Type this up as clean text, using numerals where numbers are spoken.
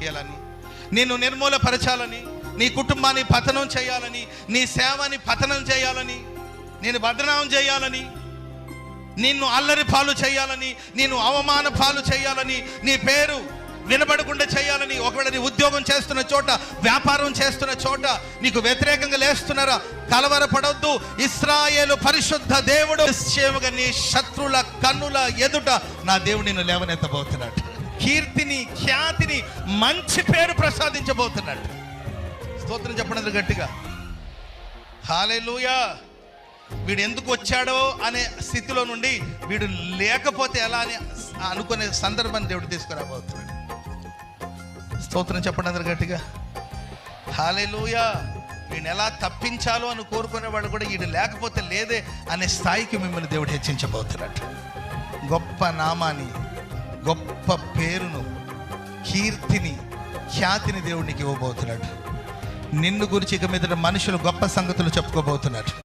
చేయాలని, నిన్ను నిర్మూలపరచాలని, నీ కుటుంబాన్ని పతనం చేయాలని, నీ సేవని పతనం చేయాలని, నేను బదనాం చేయాలని, నిన్ను అల్లరి పాలు చేయాలని, నిన్ను అవమాన పాలు చేయాలని, నీ పేరు వినబడకుండా చేయాలని. ఒకవేళ నీ ఉద్యోగం చేస్తున్న చోట, వ్యాపారం చేస్తున్న చోట నీకు వ్యతిరేకంగా లేస్తున్నారా? కలవరపడొద్దు. ఇశ్రాయేలు పరిశుద్ధ దేవుడు నిశ్చయముగా నీ శత్రుల కన్నుల ఎదుట నా దేవుడు నిన్ను లేవనెత్తబోతున్నాడు. కీర్తిని, ఖ్యాతిని, మంచి పేరు ప్రసాదించబోతున్నాడు. స్తోత్రం చెప్పండి గట్టిగా. హల్లెలూయా. వీడు ఎందుకు వచ్చాడో అనే స్థితిలో నుండి వీడు లేకపోతే ఎలా అని అనుకునే సందర్భాన్ని దేవుడు తీసుకురాబోతున్నాడు. స్తోత్రం చెప్పండి అందరు గట్టిగా. హల్లెలూయా. వీడిని ఎలా తప్పించాలో అని కోరుకునేవాడు కూడా వీడు లేకపోతే లేదే అనే స్థాయికి మిమ్మల్ని దేవుడు హెచ్చించబోతున్నాడు. గొప్ప నామాన్ని, గొప్ప పేరును, కీర్తిని, ఖ్యాతిని దేవుడికి ఇవ్వబోతున్నాడు. నిన్ను గురించి ఇక మీద మనుషులు గొప్ప సంగతులు చెప్పుకోబోతున్నారు.